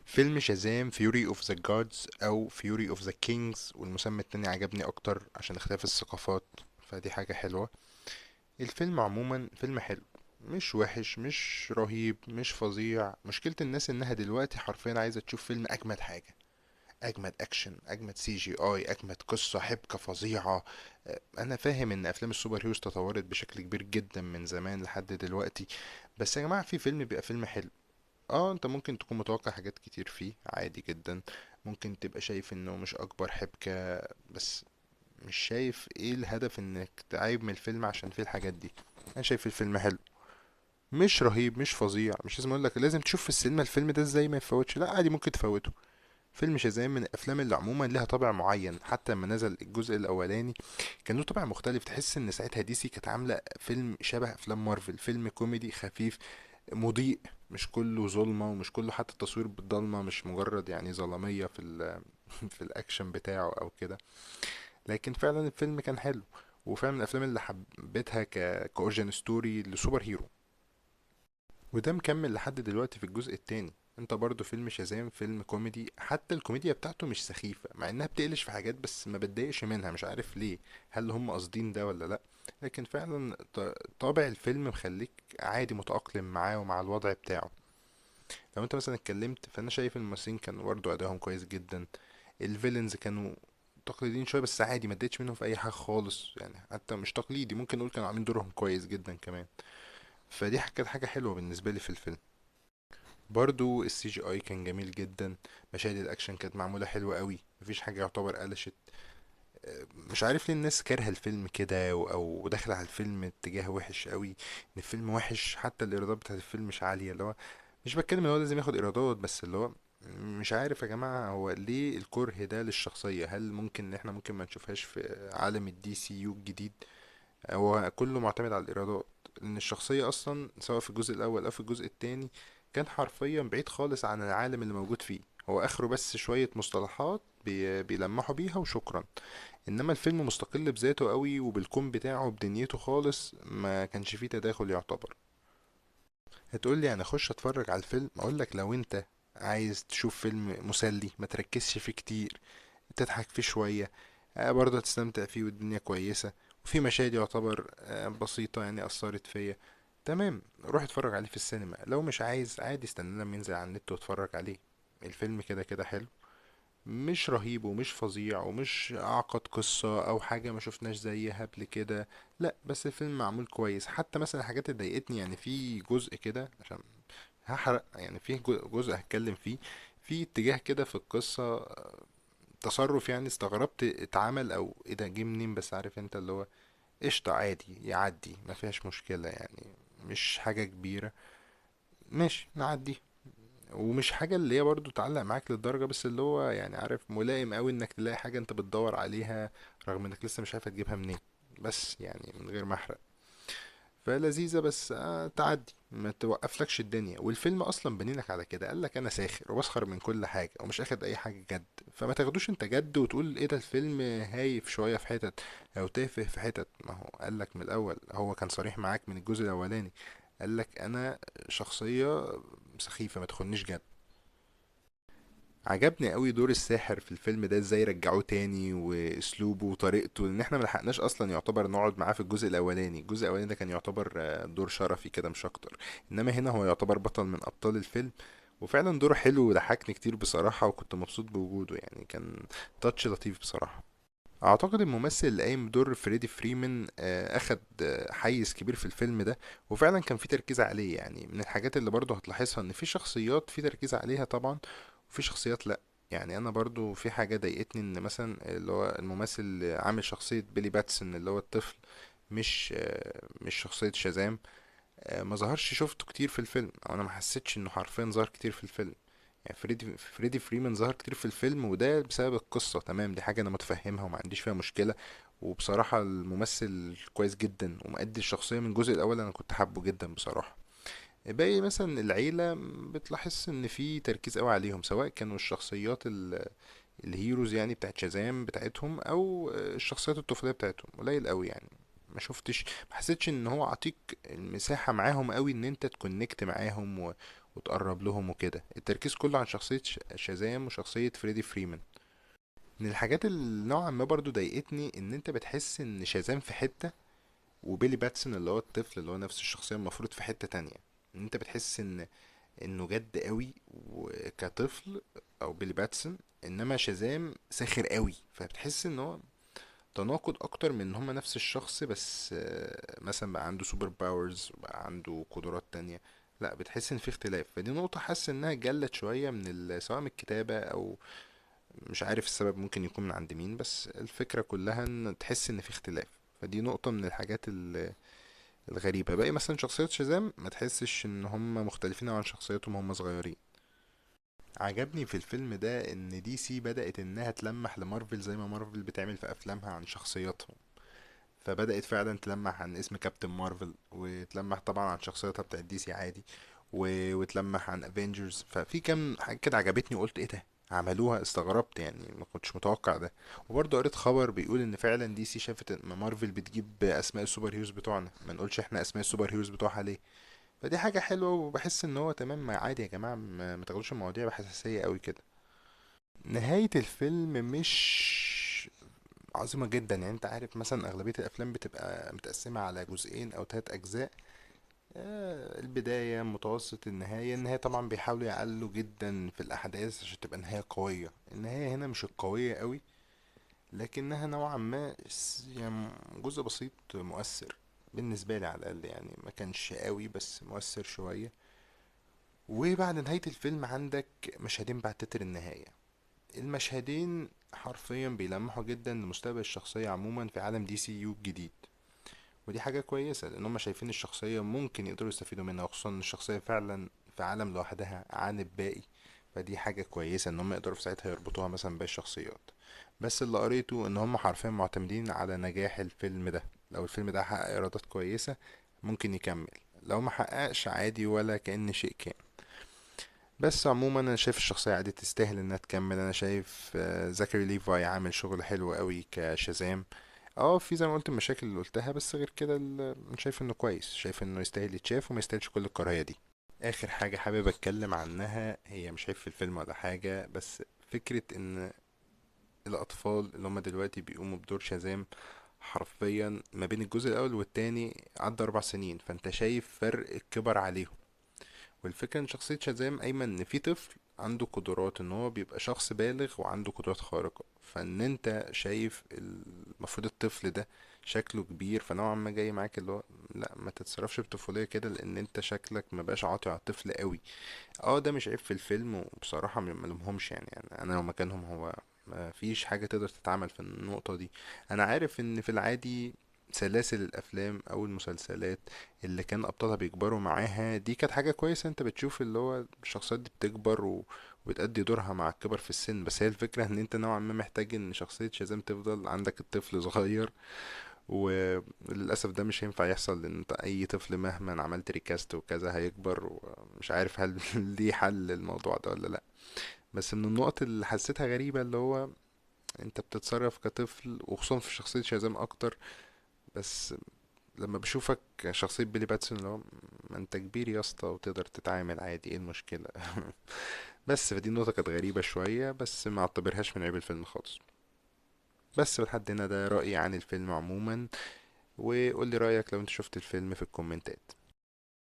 فيلم شازام فيوري اوف ذا جادز او فيوري اوف ذا كينجز، والمسمى التاني عجبني اكتر عشان اختلاف الثقافات، فدي حاجة حلوة. الفيلم عموما فيلم حلو، مش وحش مش رهيب مش فظيع. مشكلة الناس انها دلوقتي حرفيا عايزة تشوف فيلم اجمد حاجة، اجمد اكشن، اجمد سي جي اي، اجمد قصة حبكة فظيعة. انا فاهم ان افلام السوبر هيروز تطورت بشكل كبير جدا من زمان لحد دلوقتي، بس يا جماعة في فيلم بيبقى فيلم حلو. اه انت ممكن تكون متوقع حاجات كتير فيه عادي جدا، ممكن تبقى شايف انه مش اكبر حبكة، بس مش شايف ايه الهدف انك تعيب من الفيلم عشان فيه الحاجات دي. انا شايف الفيلم حلو، مش رهيب مش فظيع، مش لازم اقول لك لازم تشوف في السينما الفيلم ده ازاي ما يفوتش، لا عادي ممكن تفوته. فيلم شازام من الافلام اللي عموما لها طابع معين، حتى لما نزل الجزء الاولاني كان له طابع مختلف، تحس ان ساعتها دي سي كانت عامله فيلم شبه افلام مارفل، فيلم كوميدي خفيف مضيء، مش كله ظلمه ومش كله حتى التصوير بالضلمه، مش مجرد يعني ظلاميه في في الاكشن بتاعه او كده. لكن فعلا الفيلم كان حلو، وفعلا من الافلام اللي حبيتها كاورجن ستوري لسوبر هيرو، وده مكمل لحد دلوقتي في الجزء التاني. انت برضو فيلم شازام فيلم كوميدي، حتى الكوميديا بتاعته مش سخيفة، مع انها بتقلش في حاجات بس ما بتضايقش منها، مش عارف ليه، هل هم قاصدين ده ولا لا. لكن فعلا طابع الفيلم مخليك عادي متأقلم معاه ومع الوضع بتاعه. لو انت مثلا اتكلمت، فانا شايف الممثلين كانوا برضو ادائهم كويس جدا. الفيلنز كانوا تقليديين شوية بس عادي، ما اديتش منهم في اي حاجة خالص، يعني حتى مش تقليدي، ممكن نقول كانوا عاملين دورهم كويس جدا كمان. فدي كانت حاجة حلوة بالنسبة لي في الفيلم. برضو السي جي اي كان جميل جدا، مشاهد الاكشن كانت معموله حلوه قوي، مفيش حاجه يعتبر قلشت. مش عارف ليه الناس كارهه الفيلم كده او داخله على الفيلم اتجاه وحش قوي، ان الفيلم وحش، حتى الايرادات بتاعت الفيلم مش عاليه، اللي هو مش بتكلم ان هو لازم ياخد ايرادات، بس اللي هو مش عارف يا جماعه هو ليه الكره ده للشخصيه؟ هل ممكن ان احنا ممكن ما نشوفهاش في عالم الدي سي يو الجديد؟ هو كله معتمد على الإيرادات، لأن الشخصية أصلا سواء في الجزء الأول أو في الجزء التاني كان حرفيا بعيد خالص عن العالم اللي موجود فيه، هو آخره بس شوية مصطلحات بيلمحوا بيها وشكرا. إنما الفيلم مستقل بذاته قوي وبالكون بتاعه بدنيته خالص، ما كانش فيه تداخل يعتبر. هتقولي أنا أخش أتفرج على الفيلم، أقولك لو أنت عايز تشوف فيلم مسلي ما تركزش فيه كتير، تضحك فيه شوية، برضه هتستمتع فيه والدنيا كويسة، وفي مشاهد يعتبر بسيطة يعني أثرت فيا، تمام روح اتفرج عليه في السينما. لو مش عايز عادي استنى لما ينزل على النت واتفرج عليه. الفيلم كده كده حلو، مش رهيب ومش فظيع ومش أعقد قصة أو حاجة ما شفناش زيها قبل كده، لا بس الفيلم معمول كويس. حتى مثلا الحاجات اللي ضايقتني يعني في جزء كده، عشان هحرق يعني، في جزء هتكلم فيه، في اتجاه كده في القصة، تصرف يعني استغربت اتعمل او ايه ده جه منين، بس عارف انت اللي هو قشطة عادي يعدي ما فيهاش مشكلة يعني، مش حاجة كبيرة، ماشي نعدي. ومش حاجة اللي هي برضو تعلق معاك للدرجة، بس اللي هو يعني عارف ملائم قوي انك تلاقي حاجة انت بتدور عليها رغم انك لسه مش عارف تجيبها منين، بس يعني من غير ما احرق. فلذيذة بس تعدي ما توقفلكش الدنيا، والفيلم اصلا بنينك على كده، قالك انا ساخر وبسخر من كل حاجة ومش اخد اي حاجة جد، فما تاخدوش انت جد وتقول ايه ده الفيلم هايف شوية في حتت او تافه في حتت. ما هو قالك من الاول، هو كان صريح معاك من الجزء الاولاني، قالك انا شخصية سخيفة ما تاخدنيش جد. عجبني قوي دور الساحر في الفيلم ده، ازاي رجعوه تاني واسلوبه وطريقته، لان احنا ملحقناش اصلا يعتبر نقعد معاه في الجزء الاولاني. الجزء الاولاني ده كان يعتبر دور شرفي كده مش اكتر، انما هنا هو يعتبر بطل من ابطال الفيلم، وفعلا دوره حلو وضحكني كتير بصراحة، وكنت مبسوط بوجوده يعني، كان تاتش لطيف بصراحة. اعتقد الممثل اللي قايم بدور فريدي فريمان اخد حيز كبير في الفيلم ده، وفعلا كان في تركيز عليه. يعني من الحاجات اللي برضه هتلاحظها ان في شخصيات في تركيز عليها طبعا، وفي شخصيات لا. يعني انا برضو في حاجة ضايقتني، ان مثلا اللي هو الممثل اللي عامل شخصية بيلي باتسون اللي هو الطفل، مش شخصية شازام، ما ظهرش شفته كتير في الفيلم، او انا ما حسيتش انه حرفيا ظهر كتير في الفيلم. يعني فريدي فريمان ظهر كتير في الفيلم، وده بسبب القصة، تمام دي حاجة انا متفهمها وما عنديش فيها مشكلة، وبصراحة الممثل كويس جدا ومؤدي الشخصية من الجزء الاول، انا كنت حابه جدا بصراحة. باقي مثلا العيلة بتلاحظ ان في تركيز قوي عليهم، سواء كانوا الشخصيات الهيروز يعني بتاعت شازام بتاعتهم، او الشخصيات الطفولية بتاعتهم قليل قوي يعني. ما شفتش، ما حسيتش ان هو عطيك المساحة معاهم قوي ان انت تكونكت معاهم وتقرب لهم وكده. التركيز كله عن شخصية شازام وشخصية فريدي فريمان. من الحاجات اللي نوعا ما برضو ضايقتني ان انت بتحس ان شازام في حتة، وبيلي باتسون اللي هو الطفل اللي هو نفس الشخصية المفروض في حتة تانية. ان انت بتحس انه جد قوي وكطفل، او بيلي باتسون، انما شازام ساخر قوي، فبتحس ان هو تناقض اكتر من ان هما نفس الشخص، بس مثلا بقى عنده سوبر باورز وبقى عنده قدرات تانية. لا، بتحس ان في اختلاف. فدي نقطة حاسس انها جلت شوية من سواء من الكتابة او مش عارف السبب ممكن يكون من عند مين، بس الفكرة كلها ان تحس ان في اختلاف. فدي نقطة من الحاجات الغريبة. باقي مثلا شخصية شازام ما تحسش ان هم مختلفين عن شخصيتهم هم صغيرين. عجبني في الفيلم ده ان دي سي بدأت انها تلمح لمارفل زي ما مارفل بتعمل في افلامها عن شخصياتهم. فبدأت فعلا تلمح عن اسم كابتن مارفل، وتلمح طبعا عن شخصيتها بتاعت دي سي عادي، وتلمح عن افنجرز. ففي كام حاجة كده عجبتني وقلت ايه ده، عملوها، استغربت يعني، ما كنتش متوقع ده. وبرضه قريت خبر بيقول ان فعلا دي سي شافت ان مارفل بتجيب اسماء السوبر هيروز بتوعنا، ما نقولش احنا اسماء السوبر هيروز بتوعها ليه. فدي حاجة حلوة، وبحس ان هو تمام، عادي يا جماعة، ما تاخدوش المواضيع بحساسية قوي كده. نهاية الفيلم مش عظيمة جدا. يعني انت عارف مثلا اغلبية الافلام بتبقى متقسمة على جزئين او 3 اجزاء، البداية، متوسط، النهاية. النهاية طبعا بيحاولوا يعلوا جدا في الاحداث عشان تبقى نهاية قوية. النهاية هنا مش القوية قوي، لكنها نوعا ما يعني جزء بسيط مؤثر بالنسبة لي على الأقل. يعني ما كانش قوي بس مؤثر شوية. وبعد نهاية الفيلم عندك مشهدين بعد تتر النهاية. المشهدين حرفيا بيلمحوا جدا لمستقبل الشخصية عموما في عالم دي سي يو الجديد. ودي حاجة كويسة لأن هم شايفين الشخصية ممكن يقدروا يستفيدوا منها، وخصوصا إن الشخصية فعلا في عالم لوحدها عن الباقي. فدي حاجة كويسة إن هم يقدروا في ساعتها يربطوها مثلا باقي الشخصيات. بس اللي قريته إن هم حرفيا معتمدين على نجاح الفيلم ده. لو الفيلم ده حقق إيرادات كويسة ممكن يكمل، لو ما حققش عادي ولا كأن شيء كان. بس عموما انا شايف الشخصيه عادي تستاهل انها تكمل. انا شايف زاكري ليفاي عامل شغل حلو قوي كشازام. اه، في زي ما قلت المشاكل اللي قلتها، بس غير كده انا شايف انه كويس، شايف انه يستاهل يتشاف وما يستاهلش كل الكراهيه دي. اخر حاجه حابب اتكلم عنها هي مش عيب في الفيلم ولا حاجه، بس فكره ان الاطفال اللي هم دلوقتي بيقوموا بدور شازام، حرفيا ما بين الجزء الاول والتاني عدى 4 سنين، فانت شايف فرق الكبر عليهم. والفكرة ان شخصية شازام قايمة ان في طفل عنده قدرات، ان هو بيبقى شخص بالغ وعنده قدرات خارقة. فان انت شايف المفروض الطفل ده شكله كبير، فنوعا ما جاي معاك اللي هو لا، ما تتصرفش بطفولية كده لان انت شكلك ما بقاش عاطي على الطفل قوي. اه، ده مش عيب في الفيلم، وبصراحة ما لومهمش. يعني انا لو مكانهم، هو ما فيش حاجة تقدر تتعمل في النقطة دي. انا عارف ان في العادي سلاسل الافلام او المسلسلات اللي كان ابطالها بيكبروا معاها دي كانت حاجة كويسة. انت بتشوف اللي هو الشخصيات دي بتكبر وبتأدي دورها مع الكبر في السن. بس هي الفكرة ان انت نوعا ما محتاج ان شخصية شازام تفضل عندك الطفل صغير. وللأسف ده مش هينفع يحصل، لأن انت أي طفل مهما عملت ريكاست وكذا هيكبر. ومش عارف هل ليه حل الموضوع ده ولا لأ. بس من النقط اللي حسيتها غريبة اللي هو انت بتتصرف كطفل، وخصوصا في شخصية شازام أكتر. بس لما بشوفك شخصية بيلي باتسون اللي هو ما انت كبير يا اسطى وتقدر تتعامل عادي، ايه المشكلة؟ بس فدي نقطة كانت غريبة شوية، بس ما اعتبرهاش من عيب الفيلم خالص. بس لحد هنا ده رأيي عن الفيلم عموما. وقول لي رأيك لو انت شفت الفيلم في الكومنتات.